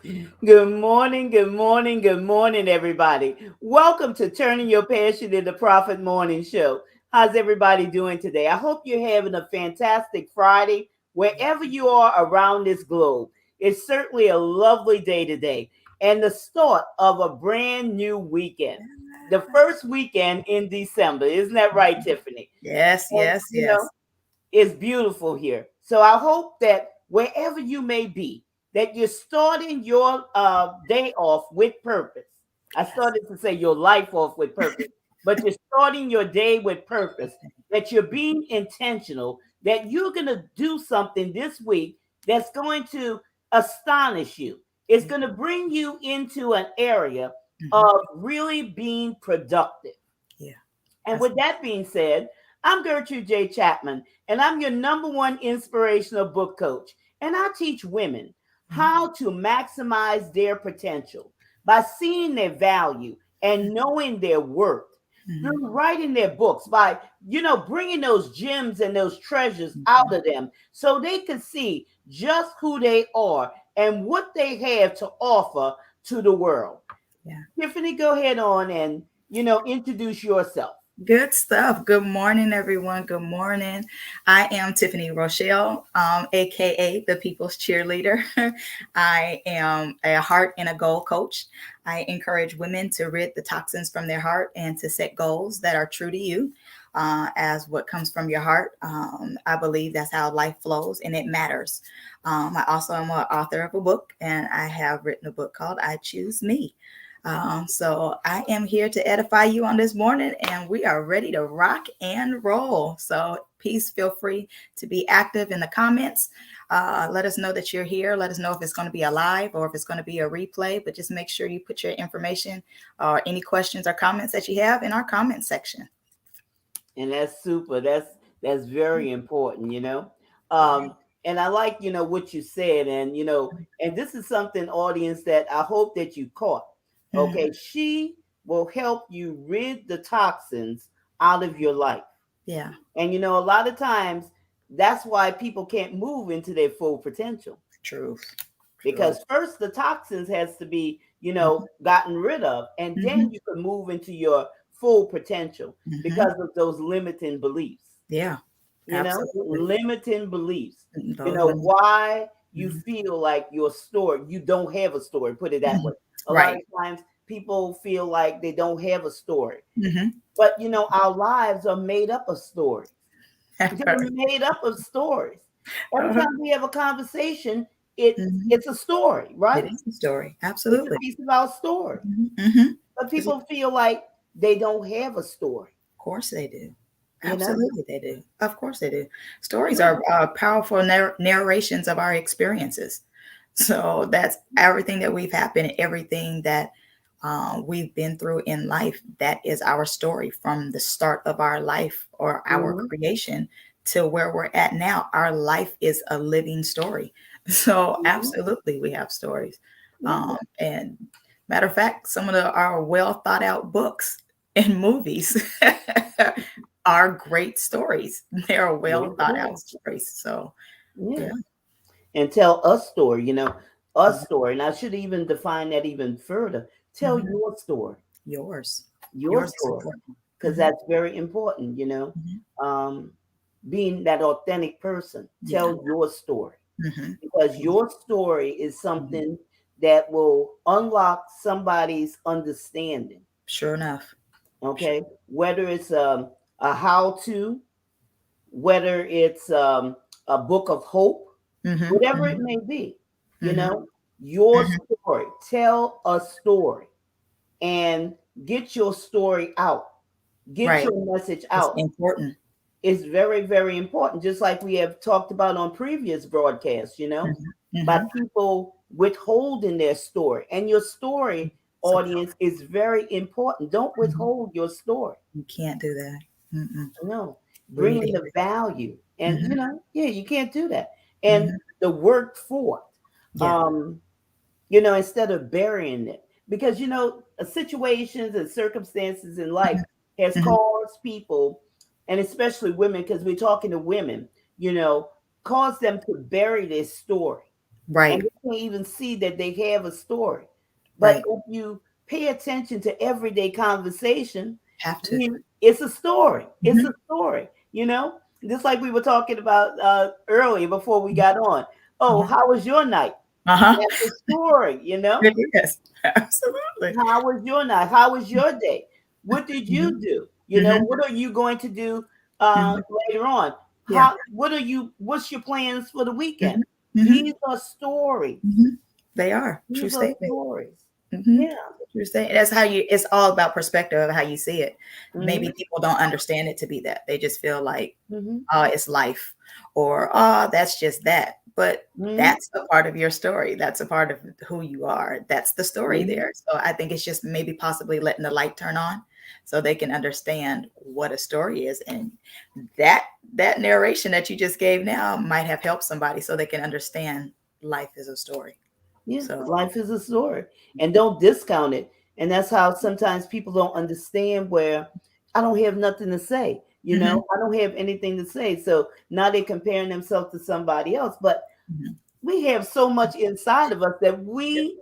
Good morning, good morning, good morning, everybody. Welcome to Turning Your Passion into Profit Morning Show. How's everybody doing today? I hope you're having a fantastic Friday wherever you are around this globe. It's certainly a lovely day today and the start of a brand new weekend. The first weekend in December. Isn't that right, Tiffany? Yes, And, yes, yes. it's beautiful here. So I hope that wherever you may be, that you're starting your day off with purpose. I started to say your life off with purpose, but you're starting your day with purpose, that you're being intentional, that you're going to do something this week that's going to astonish you. It's going to bring you into an area Hmm. of really being productive. Yeah, And that's with that being said, I'm Gertrude J. Chapman, and I'm your number one inspirational book coach. And I teach women mhm, how to maximize their potential by seeing their value and knowing their worth mhm, through writing their books, by, bringing those gems and those treasures out mhm. of them so they can see just who they are and what they have to offer to the world. Yeah. Tiffany, go ahead on and, introduce yourself. Good stuff. Good morning, everyone. Good morning. I am Tiffany Rochelle, aka the People's Cheerleader. I am a heart and a goal coach. I encourage women to rid the toxins from their heart and to set goals that are true to you. As what comes from your heart. I believe that's how life flows and it matters. I also am an author of a book, and I have written a book called I Choose Me. So I am here to edify you on this morning, and we are ready to rock and roll. So please feel free to be active in the comments. Let us know that you're here. Let us know if it's going to be a live or if it's going to be a replay, but just make sure you put your information or any questions or comments that you have in our comment section. And that's super. That's very important, Yeah. um and I like, what you said, and and this is something, audience, that I hope that you caught. Mhm. Okay, she will help you rid the toxins out of your life. Yeah. And a lot of times that's why people can't move into their full potential, Truth. Truth. because first the toxins has to be, Mhm. gotten rid of, and then Mhm. you can move into your full potential, Mhm. because of those limiting beliefs. Yeah. Absolutely. Limiting beliefs. Those women. Why you Mhm. feel like your story, you don't have a story, put it that way. Mhm. A lot of Right. times people feel like they don't have a story, Mhm. but our lives are made up of stories. They're made up of stories. Every Uh-huh. time we have a conversation, it's Mhm. it's a story, It right? is a story. It's a Absolutely. piece of our story. Mhm. Mhm. But Of people feel like they don't have a story, course they do. you know? Absolutely they do. Of course they do. Stories Yeah. are powerful narrations of our experiences. So that's everything that we've happened, everything that we've been through in life. That is our story from the start of our life or our Hmm. creation to where we're at now. Our life is a living story. So Hmm. absolutely, we have stories. Yeah. And matter of fact, some of our well thought out books and movies are great stories. They are Yes, well it thought out is. stories. So Yeah. yeah. And tell a story, a Mhm. story. And I should even define that even further. Tell Mhm. your story, Yours. your Yours is story, important. because Mhm. that's very important, Mhm. um, being that authentic person. Yeah. Tell your story, Mhm. because Yeah. your story is Mhm. something that will unlock somebody's understanding. Sure enough. Sure. Okay, whether it's a how to, whether it's a book of hope, Mhm. whatever it Mhm. may be, you Mhm. know, your Mhm. story. Tell a story and get your story out. Get Right. your message It's out. important. It's very, very important. Just like we have talked about on previous broadcasts, Mhm. by Mhm. people withholding their story. And your story, So audience, is very important. Don't mhm. withhold your story. You can't do that. Mm-mm. No, Read bringing it. the value, and Mhm. yeah, you can't do that. And Mhm. the work for it, Yeah. instead of burying it, because situations and circumstances in life Mhm. has Mhm. caused people, and especially women, because we're talking to women, you know, caused them to bury their story. and Right. they can't even see that they have a story. But Right. if you pay attention to everyday conversation, Have to. it's a story. It's a Hmm. story, just like we were talking about earlier before we got on. Oh, Uh-huh. how was your night? Uh-huh. That's a story. It is. Absolutely. How was your night? How was your day? What did Hmm. you do? Hmm. What are you going to do Hmm. later on? Yeah. What's your plans for the weekend? Hmm. Hmm. These are stories. Hmm. They are true These are statement. stories. Hmm. Yeah. True statement. That's how you. It's all about perspective of how you see it. Mm-hmm. Maybe people don't understand it to be that. They just feel like, Mm-hmm. oh, it's life, or oh, that's just that. But Mm-hmm. that's a part of your story. That's a part of who you are. That's the story Mm-hmm. there. So I think it's just maybe possibly letting the light turn on so they can understand what a story is. And that that narration that you just gave now might have helped somebody so they can understand life is a story. Yeah. So Life is a story. And don't discount it. And that's how sometimes people don't understand where I don't have nothing to say. mhm, I don't have anything to say. So now they're comparing themselves to somebody else. But mhm. we have so much inside of us that we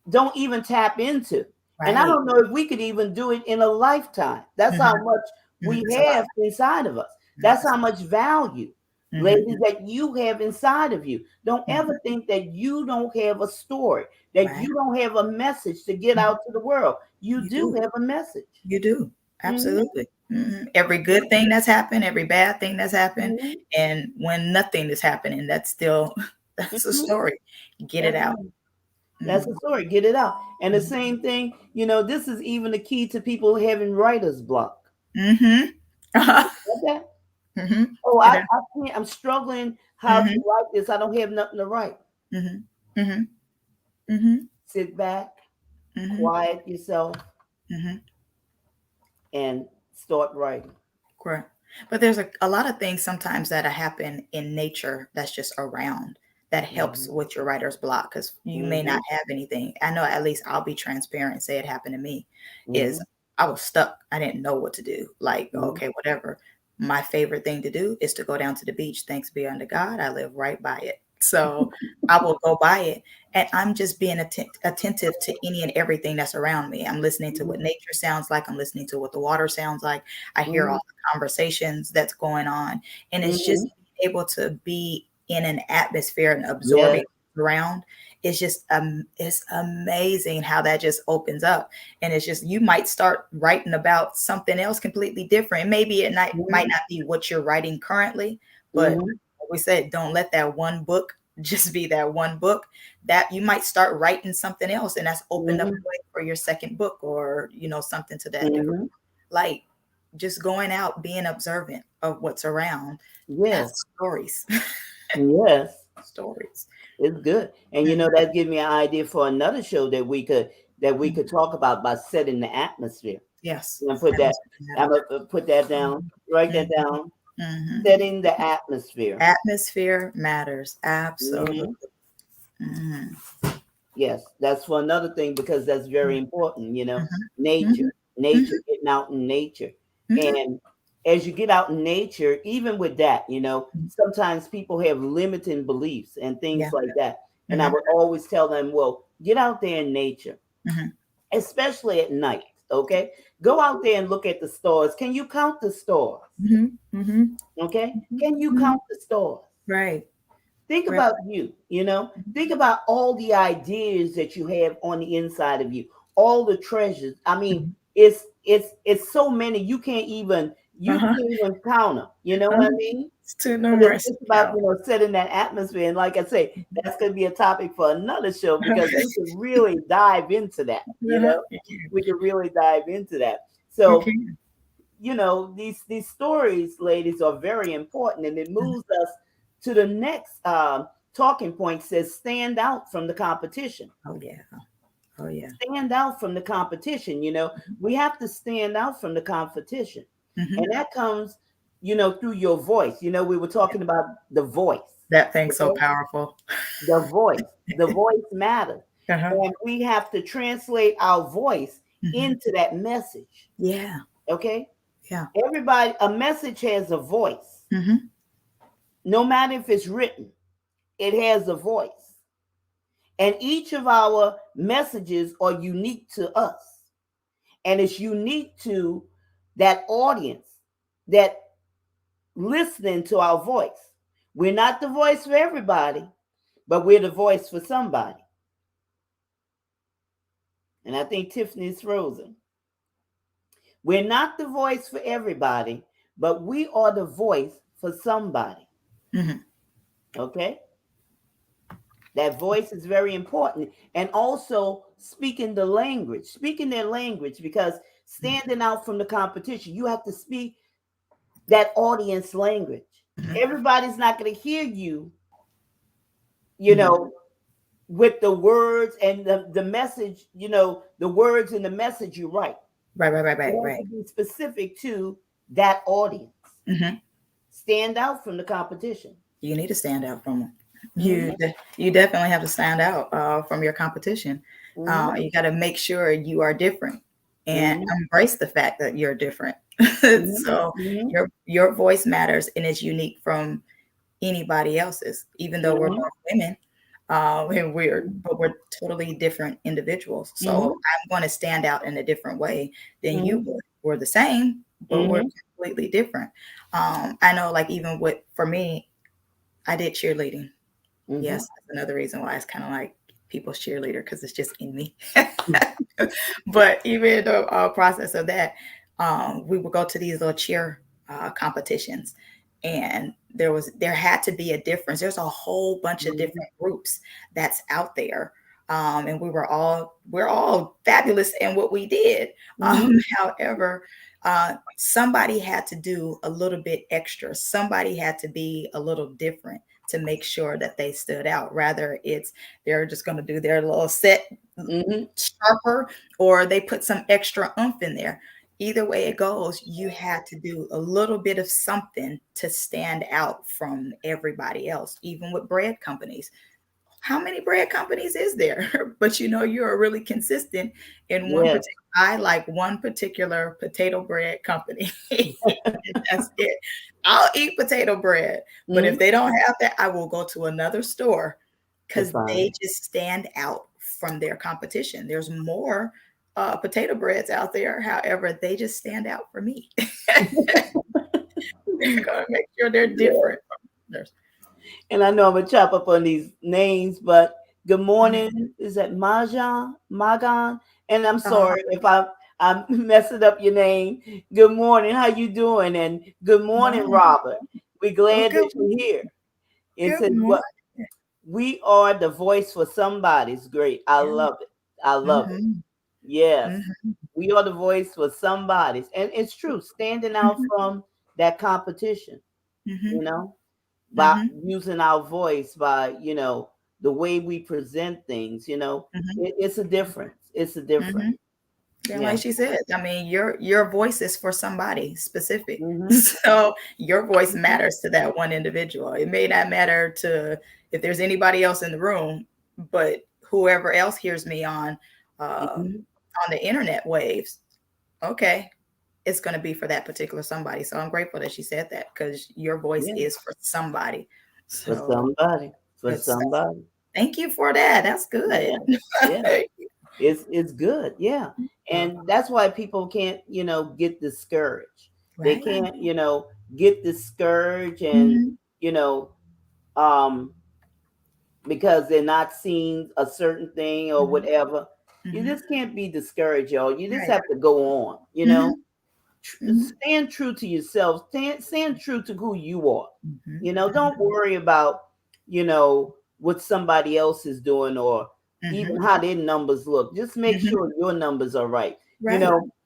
don't even tap into. And I Right. don't know if we could even do it in a lifetime. That's how Mhm, much we it's a lot. have inside of us. That's Yes. how much value, Mhm, ladies, that you have inside of you. Don't mhm. ever think that you don't have a story, that Right. you don't have a message to get Mhm. out to the world. You You do do. have a message. You do. Hmm. Absolutely. Mhm. Every good thing that's happened, every bad thing that's happened, Hmm. and when nothing is happening, that's still that's a Hmm. story. Get it That's out. right. That's Mhm, the story. Get it out. And the mhm, same thing, this is even the key to people having writer's block. mhm. Okay? Mhm. Oh, It I is. can't. I'm struggling how to Mhm, write this. I don't have nothing to write. mhm, mhm, mhm, Sit back, mhm, quiet yourself, mhm. and start writing. Correct. But there's a lot of things sometimes that happen in nature that's just around that helps Hmm. with your writer's block because you may not Hmm. have anything. I know at least I'll be transparent and say it happened to me is Hmm. I was stuck. I didn't know what to do. Like, Hmm. okay, whatever. My favorite thing to do is to go down to the beach. Thanks be unto God. I live right by it. So I will go by it and I'm just being attentive to any and everything that's around me. I'm listening to what nature sounds like. I'm listening to what the water sounds like. I hear Hmm. all the conversations that's going on, and it's just Hmm. able to be in an atmosphere and Yes. absorbing around. It's amazing how that just opens up, and it's just you might start writing about something else completely different. Maybe it might Hmm. not be what you're writing currently, but Hmm. like we said, don't let that one book just be that one book. That you might start writing something else, and that's opened up Hmm. the way for your second book, or something to that degree. Hmm. Like just going out, being observant of what's around. Yes. That's stories. Yes. Stories. It's good. And Mhm, that gives me an idea for another show that we could mhm. talk about by setting the atmosphere. Yes, And put that. atmosphere I'm matters. gonna put that down. Write that Mhm, down. mhm. Setting the atmosphere. Atmosphere matters. Absolutely. Mhm. Mhm, Yes, that's for another thing because that's very mhm, important. mhm, Nature, mhm, getting out in nature. mhm, And as you get out in nature, even with that, mhm. sometimes people have limiting beliefs and things Yeah. like that. And I Mhm, would always tell them, well, get out there in nature, mhm, especially at night. Okay. Go out there and look at the stars. Can you count the stars? mhm, mhm, Okay. mhm, Can you mhm. count the stars? Right. Think Right. about you. Think about all the ideas that you have on the inside of you, all the treasures. I mean, Mhm. it's so many you Uh-huh. can't even count them. You know what I Uh-huh. mean? It's too But it's numerous to just about count. setting that atmosphere. And like I say, Mhm. that's going to be a topic for another show because we could really dive into that. Uh-huh. You can. We could really dive into that. You So can. these stories, ladies, are very important, and it Mhm. moves us to the next talking point. Says stand out from the competition. Oh yeah. Oh yeah. Stand out from the competition. We have to stand out from the competition, and Mhm. that comes, through your voice. We were Yeah. talking about the voice. That thing's so Okay, powerful. the voice matters, Uh-huh. and we have to translate our voice Mhm. into that message. Yeah. Okay, Yeah. everybody, a message has a voice. Mhm. No matter if it's written, it has a voice. And each of our messages are unique to us. And it's unique to that audience that listening to our voice. We're not the voice for everybody, but we're the voice for somebody. And I think Tiffany's frozen. We're not the voice for everybody, but we are the voice for somebody. Mm-hmm. Okay? That voice is very important. And also speaking the language, speaking their language, because standing out from the competition, you have to speak that audience language. Everybody's not going to hear you, you Mm-hmm. know, with the words and the message, the words and the message you write. Right, right, right, It right, has right. to be specific to that audience. Mm-hmm. Stand out from the competition. You need to stand out from them. Mm-hmm. You definitely have to stand out from your competition. Mm-hmm. You got to make sure you are different and Mm-hmm. embrace the fact that you're different. So Mm-hmm. your voice matters and is unique from anybody else's, even though we're Mm-hmm. both women. And we're totally different individuals. So Mm-hmm. I'm going to stand out in a different way than you Mm-hmm. would. We're the same, but we're Mm-hmm. completely different. I know, like even with for me, I did cheerleading. Mm-hmm. Yes, that's another reason why it's kind of like people's cheerleader because it's just in me. But even the process of that, we would go to these little cheer competitions, and there had to be a difference. There's a whole bunch of Mm-hmm. different groups that's out there, and we're all fabulous in what we did. Mm-hmm. However, somebody had to do a little bit extra. Somebody had to be a little different to make sure that they stood out. Rather, it's they're just going to do their little set Mm-hmm. sharper, or they put some extra oomph in there. Either way it goes, you had to do a little bit of something to stand out from everybody else, even with bread companies. How many bread companies is there? But you're really consistent in one Yes. particular. I like one particular potato bread company. That's it. I'll eat potato bread, but if Mm-hmm. they don't have that, I will go to another store To because find they it. just stand out from their competition. There's more potato breads out there. However, they just stand out for me. They're going to make sure they're Yeah. different from others. And I know I'm gonna chop up on these names, but good Mhm. morning. Is that Majan? Magan? And I'm Uh, sorry if I'm messing up your name. Good morning. How you doing? And good morning, no. Robert. We're Oh, glad that you're here. It good says morning. what we are the voice for somebody's great. I Yeah. love it. I love it. Mhm. Yes. Mhm. We are the voice for somebody's. And it's true, standing out Mhm. from that competition, you Mhm. know, by Mhm. using our voice, by, the way we present things, Mhm. it's a difference. It's a difference. Mhm. Yeah, Yeah. like she said, I mean, your voice is for somebody specific. Mm-hmm. So your voice Mm-hmm. matters to that one individual. It may not matter to if there's anybody else in the room, but whoever else hears me Mm-hmm. on the internet waves, okay, it's going to be for that particular somebody. So I'm grateful that she said that because your voice Yeah. is for somebody. For So somebody. For good stuff. somebody. Thank you for that. That's good. Yeah. Yeah. It's good. Yeah. And that's why people can't, get discouraged. They Right. can't, get discouraged and, Mhm. you know, um because they're not seeing a certain thing or Mhm. whatever. You Mhm. just can't be discouraged, y'all. You just Right. have to go on, Mhm. Mhm. stand true to yourself. Stand true to who you are. Mhm. Don't worry about, what somebody else is doing or even Mhm. how their numbers look. Just make Mhm. sure your numbers are right. Right.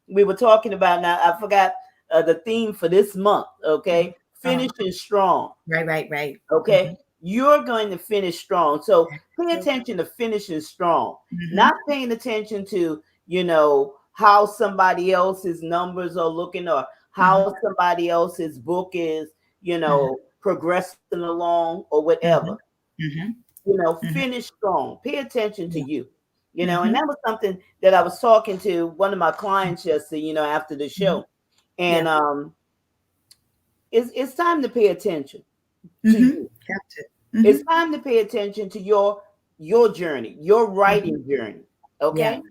We were talking about, now I forgot the theme for this month, Mhm. okay? Uh-huh. Finishing strong. Right, right, right. Okay. Mhm. You're going to finish strong. So pay Yep. attention to finishing strong, Mhm. not paying attention to, how somebody else's numbers are looking or Mhm. how somebody else's book is, Mhm. progressing along or whatever. Mhm. Mhm. Mhm. Finish strong. Pay attention to Yeah. you. And Mhm. that was something that I was talking to one of my clients yesterday, after the Mhm. show. Yeah. And it's time to pay attention to Mhm. you. Got to. It's Mhm. time to pay attention to your your journey, your Mhm. writing journey. Yeah. Okay,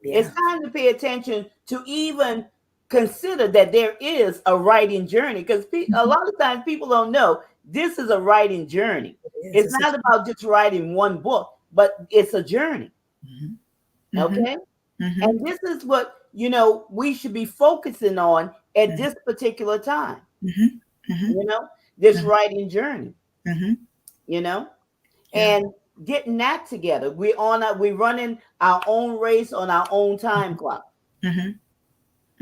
it's Yeah. time to pay attention to even consider that there is a writing journey, because a Mhm. lot of times people don't know this is a writing journey. It is. It's It's a not about just writing one book, but it's a journey. Mhm. Okay, Mhm. Mhm. and this is what we should be focusing on at Mhm. this particular time. Mhm. Mhm. You know, this Mhm. writing journey. Mhm. You know, Yeah. and getting that together. We're running our own race on our own time Mhm. clock. Mhm.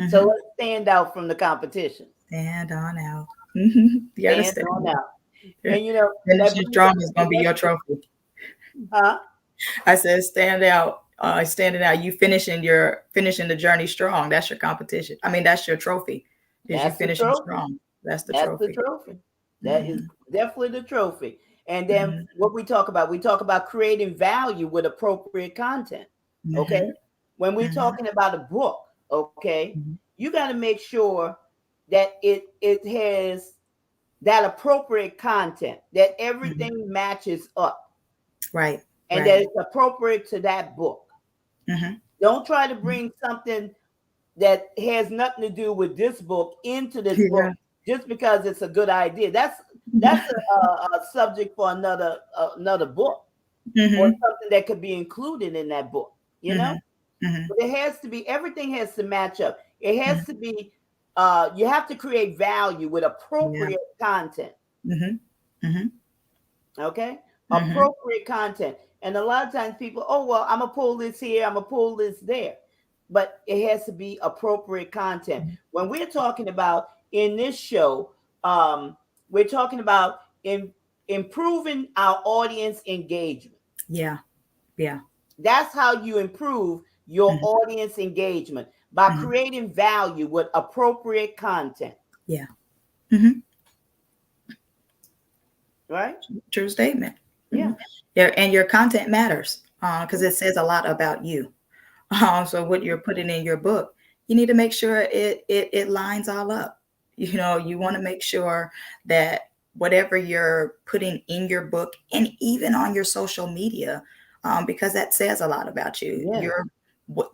So Mhm. let's stand out from the competition. Stand on out. Mhm. You gotta Stand stand on out. out. Yeah. And that Finishing brings us strong is to gonna be your trophy. huh? I said, stand out. Standing out. You finishing the journey strong. That's your competition. I mean, that's your trophy. Is you That's the finishing trophy. strong. That's the That's the trophy. trophy. That is Hmm. definitely the trophy. And then Hmm. what we talk about creating value with appropriate content. Okay. Hmm. When we're Hmm. talking about a book, okay, Hmm. you got to make sure that it has that appropriate content, that Hmm. everything matches up, Right. and that Right. it's appropriate to that book. Hmm. Don't try to bring something that has nothing to do with this book into this Yeah. book just because it's a good idea. That's a subject for another book, or Hmm. something that could be included in that book. You know, Hmm. Hmm. but it has to be, everything has to match up. It has Hmm. to be. You have to create value with Yeah. appropriate content. Hmm. Hmm. Okay, Hmm. appropriate content. And a lot of times people, oh well, I'm gonna pull this here, I'm gonna pull this there, but it has to be appropriate content. When we're talking about in this show, we're talking about improving our audience engagement. Yeah. Yeah. That's how you improve your Hmm. audience engagement, by Hmm. creating value with appropriate content. Yeah. Hmm. Right? True statement. Yeah. Mhm. Yeah, and your content matters because it says a lot about you. So what you're putting in your book, you need to make sure it lines all up. You want to make sure that whatever you're putting in your book and even on your social media, because that says a lot about you. Yeah.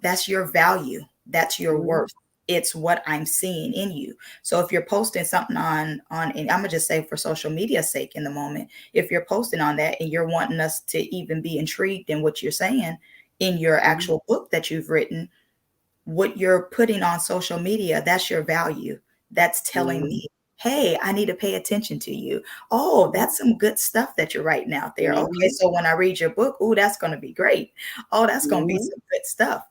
That's your value. That's your Mhm. worth. It's what I'm seeing in you. So if you're posting something and I'm gonna just say for social media's sake in the moment, if you're posting on that and you're wanting us to even be intrigued in what you're saying in your Mhm. actual book that you've written, what you're putting on social media, that's your value. That's telling Mhm. me, hey, I need to pay attention to you. Oh, that's some good stuff that you're writing out there. Okay, Mhm. so when I read your book, oh, that's going to be great. Oh, that's going to be Mhm. some good stuff.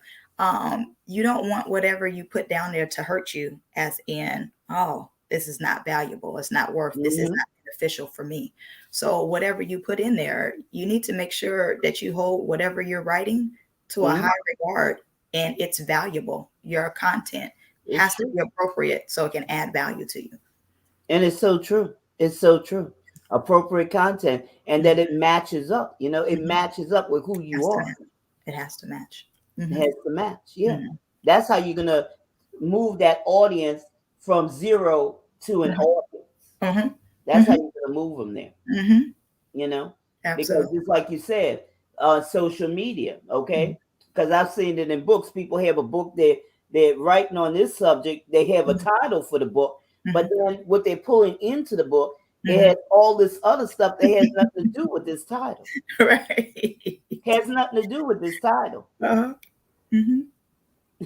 You don't want whatever you put down there to hurt you, as in, oh, this is not valuable. It's not worth. This is Mhm. not beneficial for me. So whatever you put in there, you need to make sure that you hold whatever you're writing to a high Mhm. regard and it's valuable. Your content It's has to true. be appropriate so it can add value to you. And it's so true. It's so true. Appropriate content, and Mhm. that it matches up. It Mhm. matches up with who you Has to are. match. It has to match. It Mhm. has to match. Yeah. Mhm. That's how you're gonna move that audience from zero to an Mhm. audience. Mhm. That's how Mhm. you're gonna move them there. Mhm. You know, because Absolutely. just like you said, social media. Mhm. Okay, because I've seen it in books. People have a book, they're writing on this subject. They have a Mhm. title for the book, but Mhm. then what they're pulling into the book, it Mhm. has all this other stuff that has nothing to do with this title. Right. Has nothing to do with this title. Uh-huh. Mhm.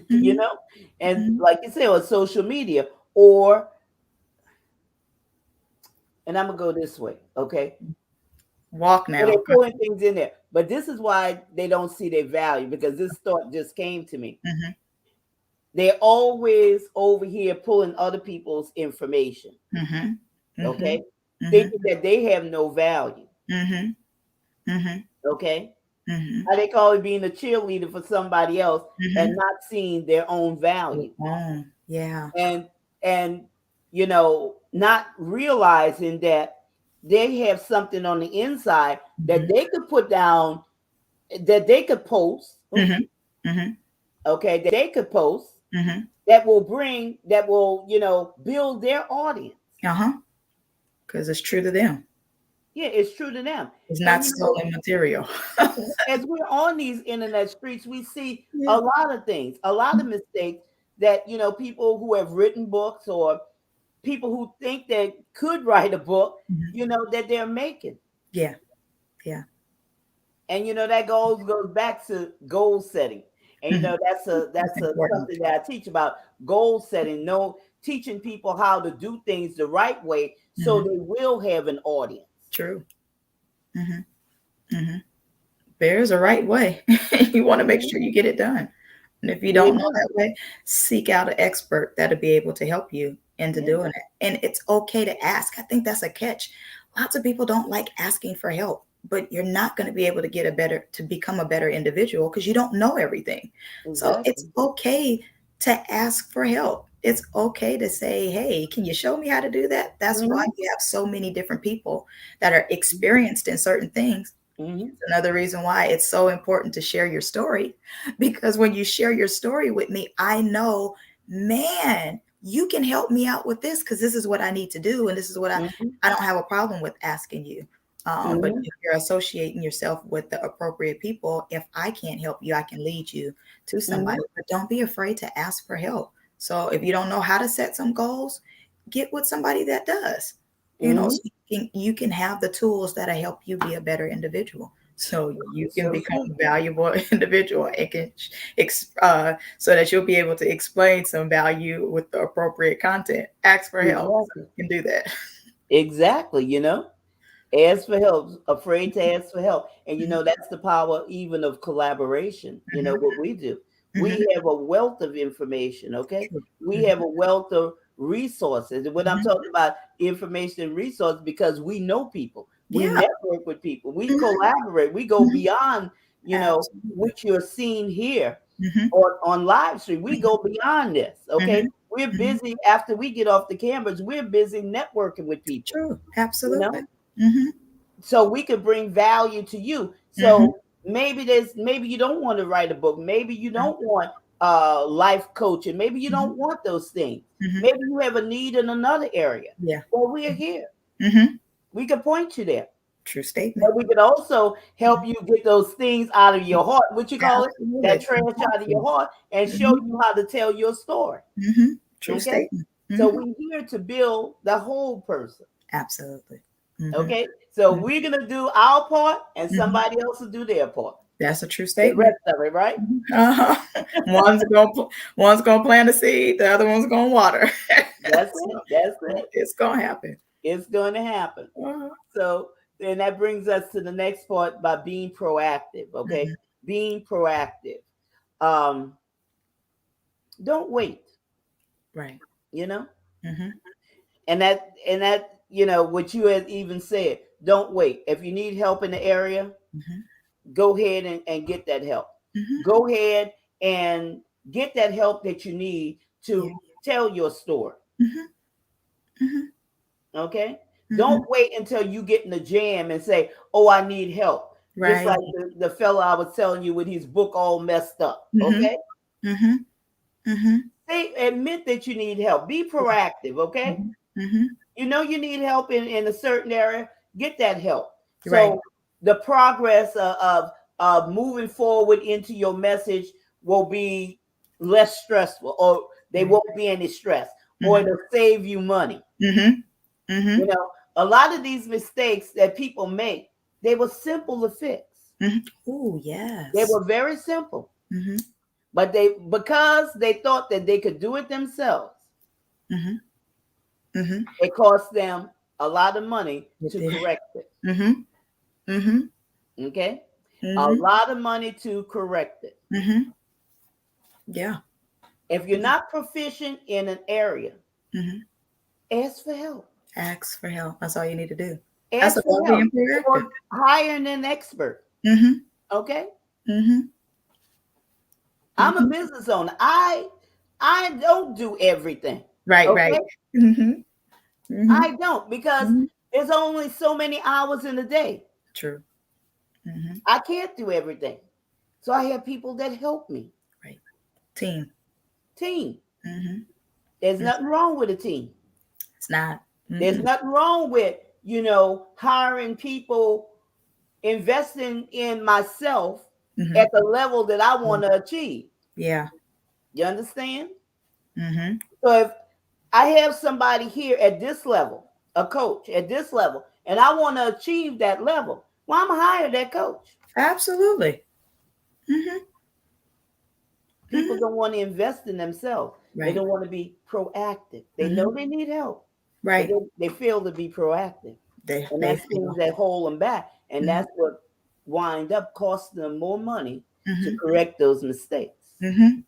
you Mhm. know, and Mhm. like you say, on social media, or and I'm gonna go this way, okay? Walk So they're now. pulling things in there, but this is why they don't see their value, because this thought just came to me. Mhm. They're always over here pulling other people's information, Mhm. okay? Mhm. Mhm. Thinking that they have no value, Mhm. Mhm. okay? Mhm. How they call it being a cheerleader for somebody else and Mhm. not seeing their own value. Yeah. And and not realizing that they have something on the inside that Mhm. they could put down, that they could post, Mhm. Mhm. okay, that they could post, Mhm. that will build their audience. Uh-huh. Because it's true to them. Yeah, it's true to them. It's And not stolen material. as we're on these internet streets, we see Yeah. a lot of things, a lot of mistakes that people who have written books or people who think they could write a book, Mhm. that they're making. Yeah. Yeah. And that goes back to goal setting. And Mhm. It's that's important. something that I teach about goal setting. Teaching people how to do things the right way so Mhm. they will have an audience. True. Hmm. Hmm. There's a right way. You want to make Mhm. sure you get it done. And if you don't know Yeah, that way, seek out an expert that'll be able to help you into yeah, doing it. And it's okay to ask. I think that's a catch. Lots of people don't like asking for help, but you're not going to be able to to become a better individual because you don't know everything. So it's exactly. okay to ask for help. It's okay to say, hey, can you show me how to do that? That's why Hmm. you have so many different people that are experienced in certain things. Hmm. Another reason why it's so important to share your story, because when you share your story with me, I know, man, you can help me out with this because this is what I need to do, and this is what Hmm. I don't have a problem with asking you. But Hmm. if you're associating yourself with the appropriate people, if I can't help you, I can lead you to somebody. Hmm. But don't be afraid to ask for help. So if you don't know how to set some goals, get with somebody that does. Hmm. So you can have the tools that'll help you be a better individual, so you can So become true. a valuable individual and so that you'll be able to explain some value with the appropriate content. Ask for help so Exactly. you can do that. Exactly. Ask for help, afraid to ask for help. And Mhm, that's the power even of collaboration. mhm, What we do. mhm. We have a wealth of information, okay? True. We Mhm, have a wealth of resources. And when I'm mhm. talking about information and resources, because we know people, we Yeah. network with people, we Mhm, collaborate, we go mhm. beyond, Absolutely. what you're seeing here Mhm, on live stream. We mhm, go beyond this, okay? mhm, We're mhm. busy after we get off the cameras, we're busy networking with people, True. you Absolutely. know? Mhm, So we could bring value to you. mhm, So maybe you don't want to write a book, maybe you mhm. don't want life coaching, maybe you Mhm, don't want those things, mhm. maybe you have a need in another area. Yeah. Well, we're here, Mhm. we can point you there, True statement. but we can also help you get those things out of your heart, what you call it, that Absolutely. trash out of your heart, and show Mhm, you how to tell your story. mhm. True Okay, statement. so Mhm. we're here to build the whole person. Absolutely. Mhm, Okay, so mhm, we're gonna do our part, and mhm. somebody else will do their part. That's a true The statement. rest of it, right? Mhm. Uh-huh. One's gonna plant a seed, the other one's gonna water. That's So it. That's it. it's gonna happen. It's going to happen. Uh-huh. So then that brings us to the next part by being proactive. Okay, Mhm. being proactive. Um, don't wait. Right. You know, Mhm, and that what you had even said. Don't wait. If you need help in the area, mhm, go ahead and get that help. mhm. Go ahead and get that help that you need Yeah. to tell your story. Mhm, mhm, Okay? mhm. Don't wait until you get in the jam and say, "Oh, I need help." Just Right. like the fellow I was telling you with his book all messed up. Mhm, Okay? mhm, mhm. Say admit that you need help. Be Yeah. proactive, okay? Mhm, mhm. You need help in a certain area, get that help. Right. So the progress of moving forward into your message will be less stressful, or they Right. won't be any stress, or Mhm, it'll save you money. mhm, mhm, A lot of these mistakes that people make, they were simple to fix. mhm. Ooh, They yes. were very simple, Mhm, but because they thought that they could do it themselves, mhm, mhm. it cost them a lot of money It to did. correct it. Mhm, mhm, Okay, a mhm, lot of money to correct it. mhm. Yeah. If you're not proficient in an area, Mhm. ask for help. Ask for help. That's all you need to do. That's Ask for about help, being proactive. or hire an expert. Mhm, Okay, mhm, I'm a mhm. business owner. I don't do everything. Right, Okay, right. Mhm, mhm, I don't, because mhm. there's only so many hours in a day. True. Mhm. I can't do everything. So I have people that help me. Right. Team. Team. Mhm. There's Mm. nothing wrong with a team. It's not. There's Mm-mm. nothing wrong with, hiring people, investing in myself Mm-hmm. at the level that I want to achieve. Yeah. You understand? Mm-hmm. So if I have somebody here at this level, a coach at this level, and I want to achieve that level, well, I'm gonna hire that coach. Absolutely. Mm-hmm. People Mm-hmm. don't want to invest in themselves. They Right. don't want to be proactive. They Mm-hmm. know they need help, but Right. they fail to be proactive. And They that's things feel. that hold them back. And Mm-hmm. that's what wind up costing them more money to Mm-hmm. correct those mistakes. Mm-hmm.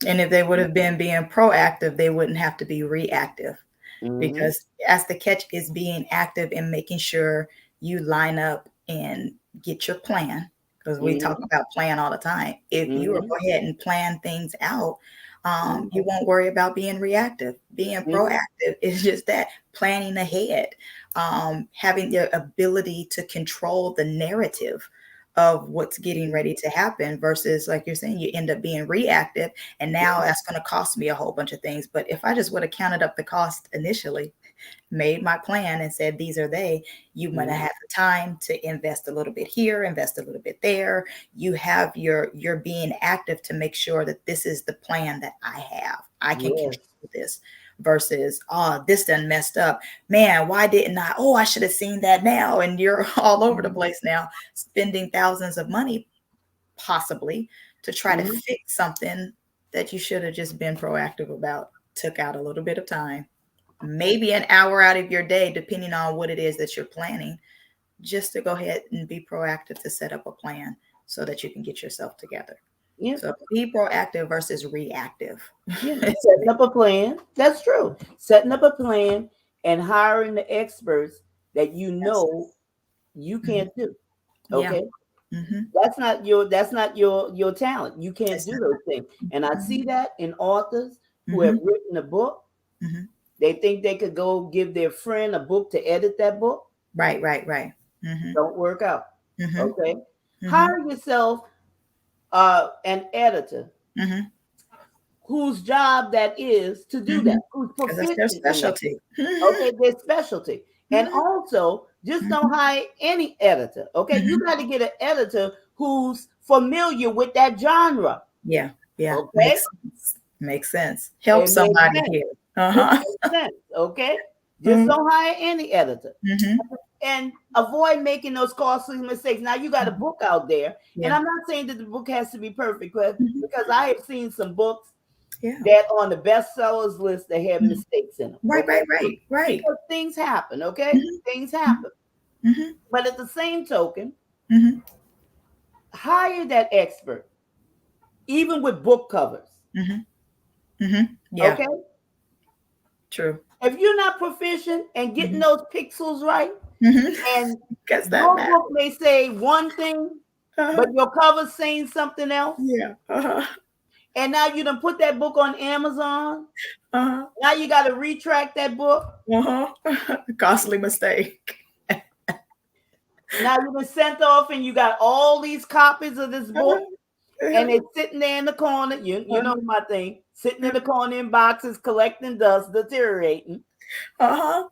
And if they would have been being proactive, they wouldn't have to be reactive. Mm-hmm. Because as the catch is being active and making sure you line up and get your plan, because we talk Mm-hmm. about plan all the time. If you will Mm-hmm. go ahead and plan things out, Mm-hmm. you won't worry about being reactive. Being Mm-hmm. proactive is just that, planning ahead, having the ability to control the narrative of what's getting ready to happen versus, like you're saying, you end up being reactive, and now that's going to cost me a whole bunch of things. But if I just would have counted up the cost initially, made my plan and said these are they, you might have Mm-hmm. had the time to invest a little bit here, invest a little bit there. You have you're being active to make sure that this is the plan that I have, I can Yes. control this, versus, oh, this done messed up, man, why didn't I, oh, I should have seen that now, and you're all over the place now, spending thousands of money possibly to try to Mm-hmm. fix something that you should have just been proactive about. Took out a little bit of time, maybe an hour out of your day, depending on what it is that you're planning, just to go ahead and be proactive to set up a plan so that you can get yourself together. Yeah. So be proactive versus reactive. Yeah. It's Setting big. up a plan. That's true. Setting up a plan and hiring the experts that Yes. you Mhm. can't do. Yeah. Okay. Hmm. That's not your talent. You can't It's do not. those things. And I see Hmm. that in authors who have Hmm. written a book. Hmm. They think they could go give their friend a book to edit that book. Right, right, right. Hmm. Don't work out. Hmm. Okay. Hmm. Hire yourself an editor Hmm. whose job that is to do that, Hmm. who's Because that's their proficient in that. specialty. Hmm. Okay, their specialty. And Hmm. also, just don't Hmm. hire any editor. Okay, you Hmm. got to get an editor who's familiar with that genre. Yeah, yeah, Okay, makes sense. Makes sense. Help it makes somebody sense. here. It Uh-huh. makes sense. Okay, just Mm-hmm. don't hire any editor Mm-hmm. and avoid making those costly mistakes. Now you got a book out there, and Yeah. I'm not saying that the book has to be perfect, but Hmm. because I have seen some books Yeah. that on the bestsellers list they have Mhm. mistakes in them. Right, Okay, right, right, right. because things happen. Okay, Hmm. things happen. Hmm. But at the same token, Hmm. hire that expert, even with book covers. Hmm. Hmm. Yeah, Okay, true. if you're not proficient and getting Hmm. those pixels right, Hmm. and Because that your matters. book may say one thing, Uh-huh. but your cover's saying something else, Yeah. Uh-huh. and now you done put that book on Amazon. Uh-huh. Now you got to retract that book. Uh-huh. Costly mistake. Now you've been sent off, and you got all these copies of this book, Uh-huh. and Uh-huh. it's sitting there in the corner. You know my thing, sitting in the corner in boxes, collecting dust, deteriorating. Uh-huh.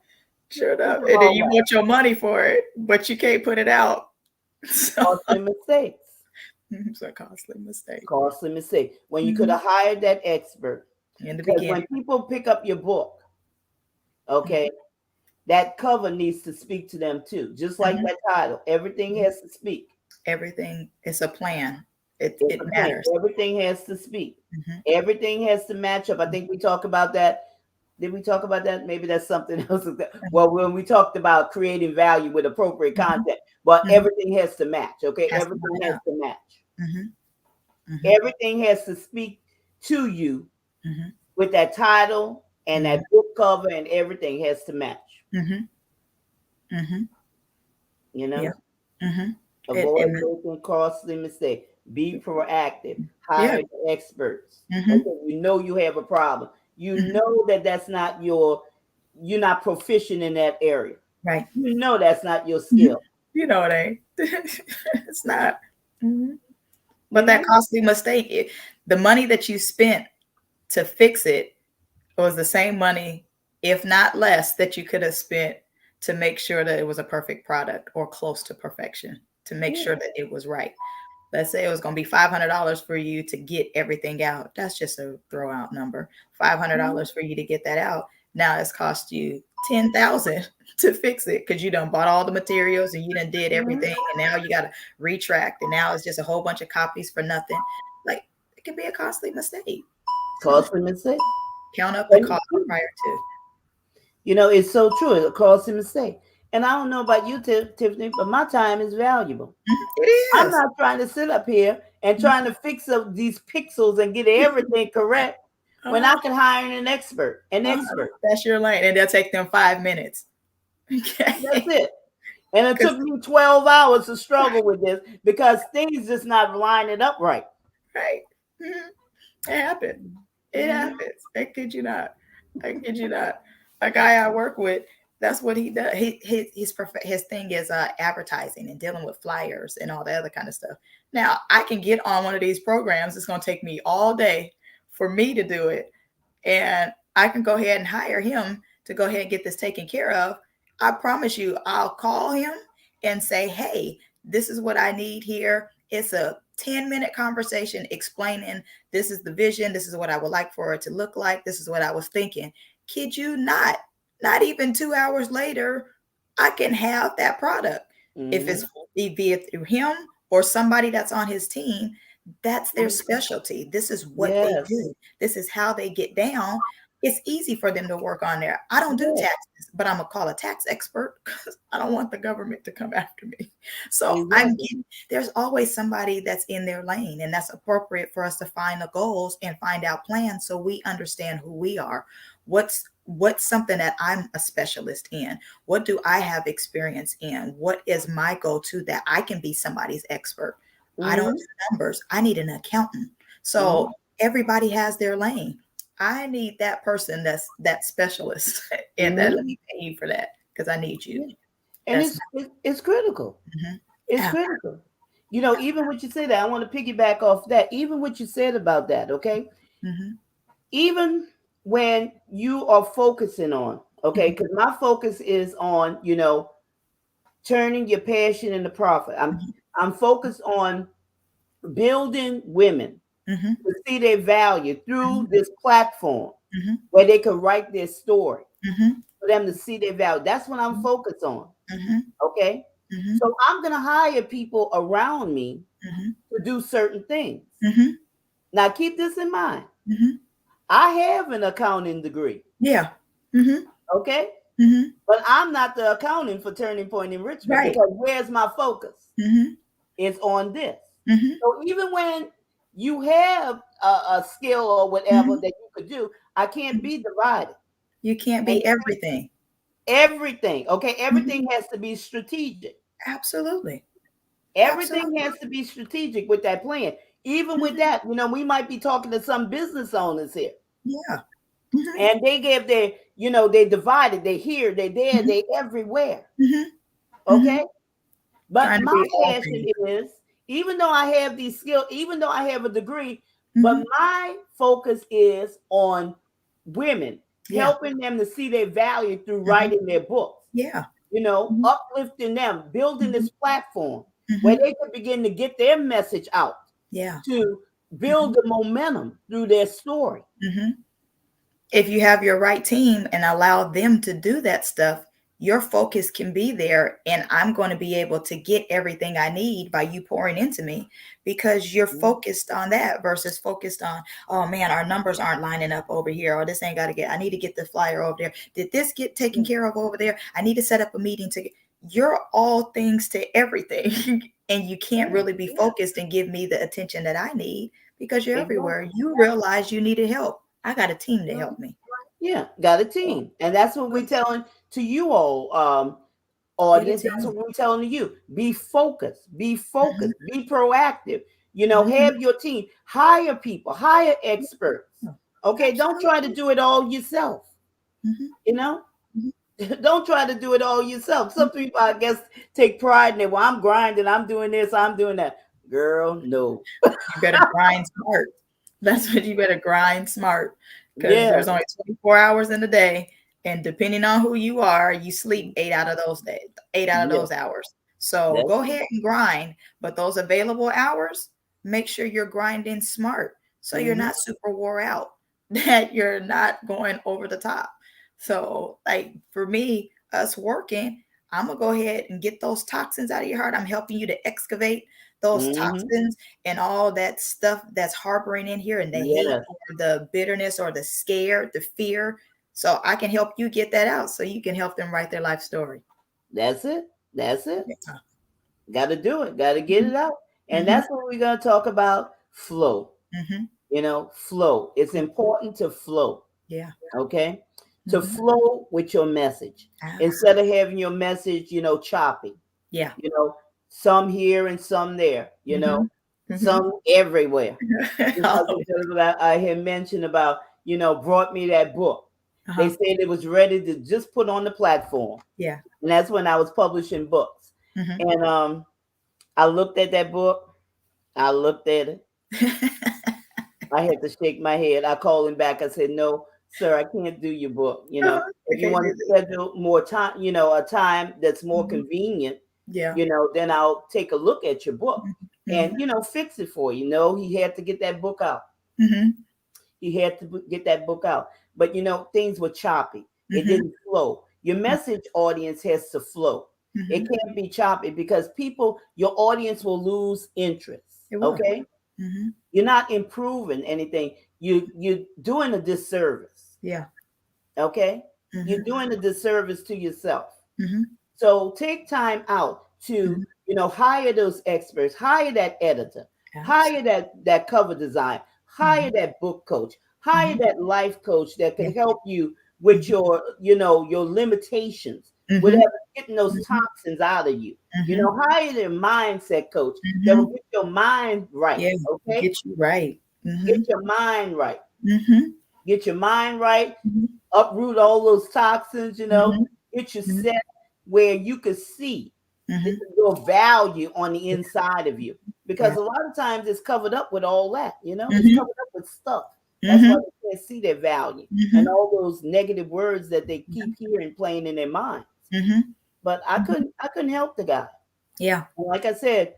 Sure Think enough. And then about you that. want your money for it, but you can't put it out. So Costly mistakes. it's a costly mistake. Costly mistake. When you could Hmm. have hired that expert. In the Because beginning. when people pick up your book, Hmm. okay, that cover needs to speak to them too. Just like Hmm. that title. Everything has to speak. Everything is a plan. It's It a plan. matters. Everything has to speak. Hmm. Everything has to match up. I think we talk about that. Did we talk about that? Maybe that's something else. Well, when we talked about creating value with appropriate Hmm. content, but Hmm. everything has to match. Okay, Has to everything line has up. to match. Hmm. Hmm. Everything has to speak to you Hmm. with that title and that Hmm. book cover, and everything has to match. Hmm. Hmm. You Yeah. know, Hmm. avoid making costly mistakes. Be proactive. Yeah. Hire the experts. Hmm. Okay, you know you have a problem. You Hmm. know that's not you're not proficient in that area. Right. You know that's not your Mhm. skill. You know it ain't. It's not. Hmm. You But that know, costly mistake, the money that you spent to fix it was the same money, if not less, that you could have spent to make sure that it was a perfect product or close to perfection, to make Yeah. sure that it was right. Let's say it was going to be $500 for you to get everything out. That's just a throw out number. Mhm. $500 for you to get that out. Now it's cost you 10,000 to fix it because you done bought all the materials and you done did Mhm. everything, and now you got to retract, and now it's just a whole bunch of copies for nothing. Like, it can be a costly mistake. So Cause him a mistake. count up the And cost prior to. it's so true. It caused a mistake. And I don't know about you, Tiffany, but my time is valuable. Mhm, it I'm is. not trying to sit up here and trying to fix up these pixels and get everything correct when I uh, can hire an expert. An expert. that's your lane, and they'll take them 5 minutes. That's Okay. it. And it took Because me 12 hours to struggle with this because things just not lining up right. right. Mhm. It happens. It Mhm. happens. I kid you not. I kid you not. A guy I work with, that's what he does. His thing is advertising and dealing with flyers and all the other kind of stuff. Now I can get on one of these programs. It's going to take me all day for me to do it, and I can go ahead and hire him to go ahead and get this taken care of. I promise you, I'll call him and say, hey, this is what I need here. It's a 10-minute conversation explaining this is the vision, this is what I would like for it to look like, this is what I was thinking. Kid you not, not even 2 hours later, I can have that product. If it's Mhm. be it through him or somebody that's on his team, that's their specialty. This is what they Yes. do. This is how they get down. It's easy for them to work on there. I don't do Yes. taxes, but I'm gonna call a tax expert because I don't want the government to come after me. So I'm Exactly. getting, there's always somebody that's in their lane, and that's appropriate for us to find the goals and find out plans so we understand who we are. What's something that I'm a specialist in? What do I have experience in? What is my go-to that I can be somebody's expert? I don't Mhm. do numbers. I need an accountant. So Mhm. everybody has their lane. I need that person that's that specialist, and that Mhm. let me pay you for that because I need you. Yeah. And That's it's critical. mhm. It's Yeah. critical. Even what you say that, I want to piggyback off that. Even what you said about that, okay? Mhm, Even when you are focusing on, okay, mhm, because my focus is on, turning your passion into profit. mhm, I'm focused on building women mhm, to see their value mhm, through this platform mhm, where they can write their story mhm, for them to see their value. That's what I'm focused on. mhm, Okay. mhm, So I'm going to hire people around me mhm, to do certain things. mhm, Now, keep this in mind. mhm. I have an accounting degree. Yeah. Mhm, Okay. mhm. But I'm not the accounting for Turning Point Enrichment Right. because where's my focus? Mhm, It's on this. mhm, So even when you have a skill or whatever mhm, that you could do, I can't mhm. be divided. You can't And be everything. everything, okay, Mhm. everything has to be strategic. Absolutely. Everything Absolutely. has to be strategic with that plan. Even with Mhm. that, we might be talking to some business owners here, Yeah. Mhm, and they give they divided, they here, they there, mhm, they everywhere. mhm, Okay. mhm. But Trying to my be all passion things. is, even though I have these skills, even though I have a degree, but Mhm. my focus is on women, Yeah. helping them to see their value through Mhm. writing their books, Yeah. Mhm, uplifting them, building mhm, this platform where mhm. they can begin to get their message out Yeah. to build Mhm, the momentum through their story. mhm. If you have your right team and allow them to do that stuff, your focus can be there. And I'm going to be able to get everything I need by you pouring into me because you're Mhm. focused on that versus focused on, oh man, our numbers aren't lining up over here. Or this ain't got to get, I need to get the flyer over there. Did this get taken care of over there? I need to set up a meeting to get, you're all things to everything. And you can't Yeah, really be focused and give me the attention that I need because you're everywhere. exactly. You realize you needed help. I got a team to help me. Yeah, got a So, team, and that's what we're telling to you all. get a Audience. That's team. what we're telling you. Be Mhm, focused, be proactive. mhm. Have your team, hire people, hire experts. Yeah, Okay, don't try to absolutely. do it all yourself. Mhm, You know, mhm, don't try to do it all yourself. mhm. Some people, I guess, take pride in it. Well, I'm grinding, I'm doing this, I'm doing that. Girl, no. You better grind smart. That's what you better grind smart because Yeah, there's only 24 hours in a day. And depending on who you are, you sleep 8 out of those days, 8 out of Yeah, those hours. So that's go ahead and grind, but those available hours, make sure you're grinding smart so you're mm-hmm, not super wore out, that you're not going over the top. So, like for me, us working, I'm gonna go ahead and get those toxins out of your heart. I'm helping you to excavate those mm-hmm. toxins and all that stuff that's harboring in here, and the hate Yes, or the bitterness or the scare, the fear, so I can help you get that out so you can help them write their life story. that's it. That's it. Yeah. Got to do it. Got to get Mhm. it out. And Mhm. that's what we're going to talk about, flow. Mhm. Flow. It's Yeah. important to flow. Yeah. Okay? To Mhm. flow with your message instead Absolutely. of having your message, choppy, Yeah. you know, some here and some there, Mhm. Mhm. some everywhere. Just like Oh, the gentleman I had mentioned about, brought me that book. They uh-huh. said it was ready to just put on the platform. Yeah. And that's when I was publishing books. Mhm. And I looked at that book. I looked at it. I had to shake my head. I called him back. I said, "No, sir, I can't do your book. I If you can't want do to this. schedule more time, a time that's more Mhm. convenient, Yeah. then I'll take a look at your book Mhm. and Mhm. fix it for you." No, he had to get that book out. Mhm. He had to get that book out. But things were choppy. It Mhm. didn't flow. Your message audience has to flow. It Mhm. can't be choppy because your audience will lose interest. It will. Okay, Mhm. you're not improving anything. You're doing a disservice. Yeah. Okay, you're Mhm. doing a disservice to yourself. Mhm. So take time out to Mhm. hire those experts, hire that editor, hire Absolutely. that cover design, hire Mhm. that book coach, hire Mhm. that life coach that Yeah. can help you with Mhm. your limitations, Mhm. whatever, getting those Mhm. toxins out of you. Mhm. Hire their mindset coach that will Mhm. get your mind right. Yeah. Okay, Get you right. get Mhm. your mind right. Mhm. Get your mind right. Mhm. Uproot all those toxins. Mhm. Get you Mhm. set where you could see Mhm. your value on the Yeah. inside of you. Because Yeah. a lot of times it's covered up with all that. It's Mhm. covered up with stuff. That's why Mhm. they can't see their value and Mhm. all those negative words that they keep hearing playing in their minds. Mhm. But I Mhm. couldn't help the guy. Yeah. And like I said,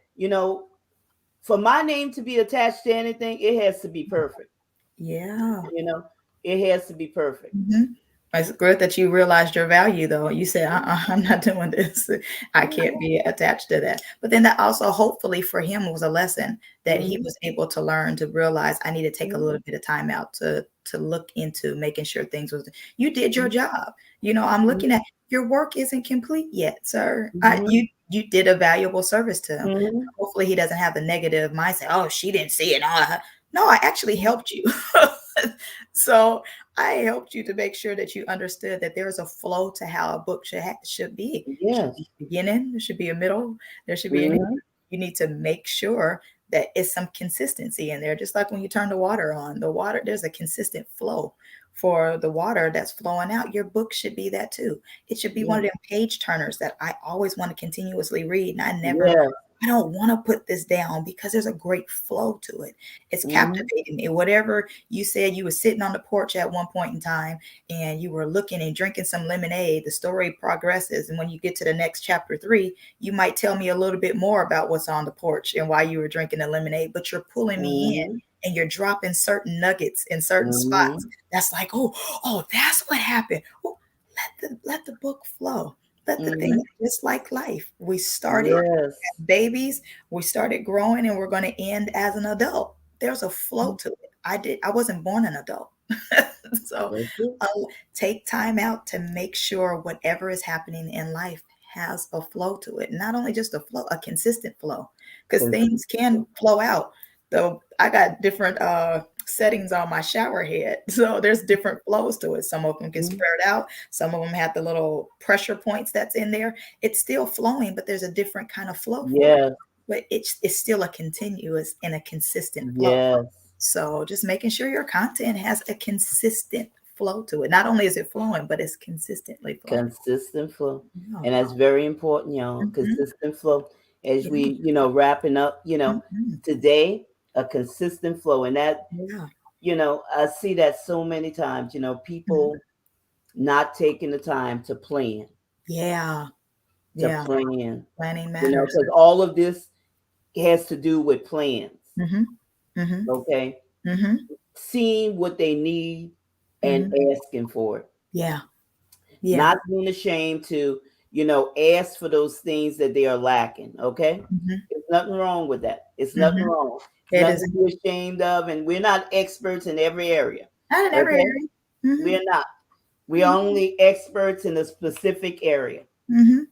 for my name to be attached to anything, it has to be perfect. Yeah. You know, it has to be perfect. Mhm. It's good that you realized your value, though. You said, I'm not doing this. I can't be attached to that. But then that also, hopefully, for him was a lesson that he Mhm, was able to learn to realize I need to take a mhm, little bit of time out to look into making sure things was. You did your mhm, job. I'm looking mhm, at your work isn't complete yet, sir. mhm, You did a valuable service to him. mhm, Hopefully, he doesn't have the negative mindset. Oh, she didn't see it. No, I actually mhm. helped you. So I helped you to make sure that you understood that there is a flow to how a book should be. There should be Yes. a beginning, there should be a middle, there should be an end. Mhm, You need to make sure that it's some consistency in there. Just like when you turn the water on, there's a consistent flow for the water that's flowing out. Your book should be that too. It should be one of yes. them page turners that I always want to continuously read. And Yes. I don't want to put this down because there's a great flow to it. It's Mhm, captivating me. Whatever you said, you were sitting on the porch at one point in time and you were looking and drinking some lemonade. The story progresses. And when you get to the next chapter 3, you might tell me a little bit more about what's on the porch and why you were drinking the lemonade, but you're pulling me in mhm, and you're dropping certain nuggets in certain spots. mhm. That's like, oh, that's what happened. Oh, let the book flow. Let the thing, Mhm. just like life. We started Yes. babies, we started growing and we're going to end as an adult. There's a flow to it. I wasn't born an adult. So That's it. uh, take time out to make sure whatever is happening in life has a flow to it. Not only just a flow, a consistent flow, because things can Consistent. flow out. Though I got different settings on my shower head. So there's different flows to it. Some of them can Mhm. spread out. Some of them have the little pressure points that's in there. It's still flowing, but there's a different kind of flow for it. Yes. But it's still a continuous and a consistent flow. Yes. So just making sure your content has a consistent flow to it. Not only is it flowing, but it's consistently flowing. Consistent flow. Yeah. And that's very important, y'all. Mhm. Consistent flow. As Yeah. we, wrapping up, Mhm. today, a consistent flow. And that, Yeah. I see that so many times, Mhm. people not taking the time to plan, Yeah. to Yeah. plan, Planning matters. because all of this has to do with plans. Mm-hmm. Mm-hmm. Okay. Mm-hmm. Seeing what they need and Mm-hmm. asking for it. Yeah. Yeah. Not being ashamed to, ask for those things that they are lacking. Okay. Mm-hmm. There's nothing wrong with that. It's nothing Mm-hmm. wrong. It's It nothing is to be ashamed of. And we're not experts in every area. not in every Okay. area. Mm-hmm. We're not. We're only experts in a specific area. Mm-hmm.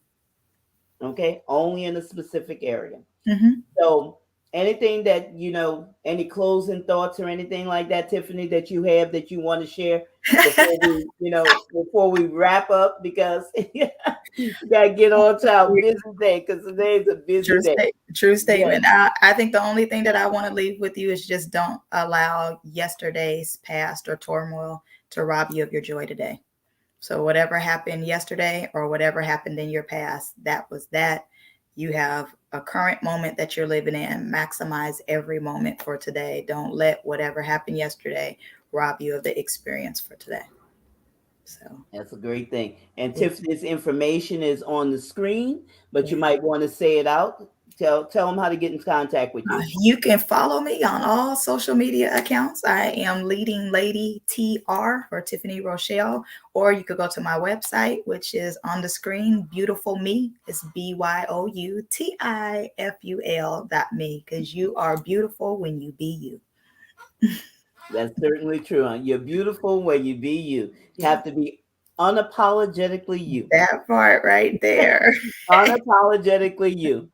Okay. Only in a specific area. Mm-hmm. So anything that, any closing thoughts or anything like that, Tiffany, that you have that you want to share before we wrap up, because you gotta get on to our busy day, because today's a busy day. True Yes, statement. I think the only thing that I want to leave with you is just don't allow yesterday's past or turmoil to rob you of your joy today. So whatever happened yesterday or whatever happened in your past, that was that. You have a current moment that you're living in. Maximize every moment for today. Don't let whatever happened yesterday rob you of the experience for today. So that's a great thing. And yeah. Tiffany's information is on the screen, but you Yeah. might want to say it out. Tell them how to get in contact with you. You can follow me on all social media accounts. I am Leading Lady TR for Tiffany Rochelle, or you could go to my website, which is on the screen. Beautiful Me is BYOUTIFUL.me, because you are beautiful when you be you. That's certainly true. Huh? You're beautiful where you be you. You Yeah, have to be unapologetically you. that part right there. Unapologetically you.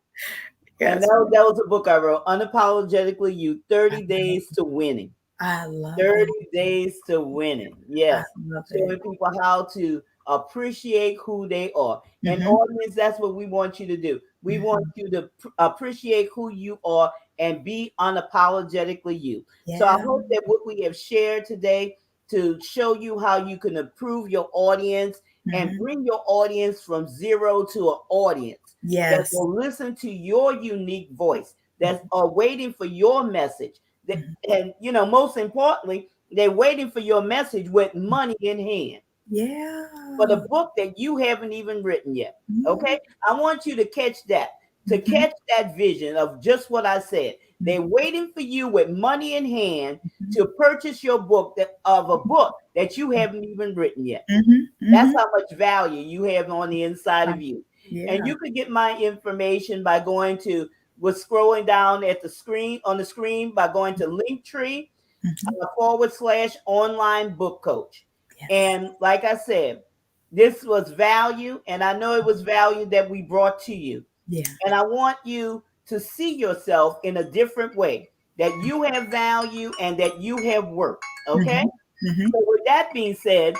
And Yes, that was a book I wrote, Unapologetically You, 30 Days to Winning. I love it. 30 days to winning. I Yes. love it. Showing people how to appreciate who they are. And Hmm. audience, that's what we want you to do. We want you to appreciate who you are and be unapologetically you. So I Yeah. hope that what we have shared today to show you how you can improve your audience and Hmm. bring your audience from zero to an audience that Yes. will listen to your unique voice, that's waiting for your message, that, Mhm. and most importantly, they're waiting for your message with money in hand for the Yeah. book that you haven't even written yet. Mhm. Okay, I want you to catch that, to Mhm. catch that vision of just what I said. They're waiting for you with money in hand Mhm. to purchase your book, of a book that you haven't even written yet. Mhm. That's Mhm. how much value you have on the inside of you. And Yeah. you can get my information by going to, we're scrolling down at the screen, on the screen, by going to Linktree Mhm. / online book coach. Yes. And like I said, this was value, and I know it was value that we brought to you. Yeah. And I want you to see yourself in a different way, that you have value and that you have work. Okay? Mhm. Mhm. So, with that being said,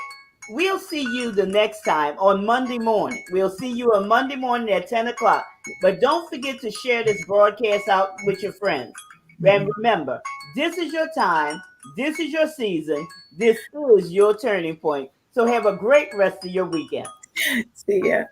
we'll see you the next time on Monday morning. We'll see you on Monday morning at 10 o'clock. But don't forget to share this broadcast out with your friends. And Mhm. remember, this is your time, this is your season, this is your turning point. So, have a great rest of your weekend. See ya.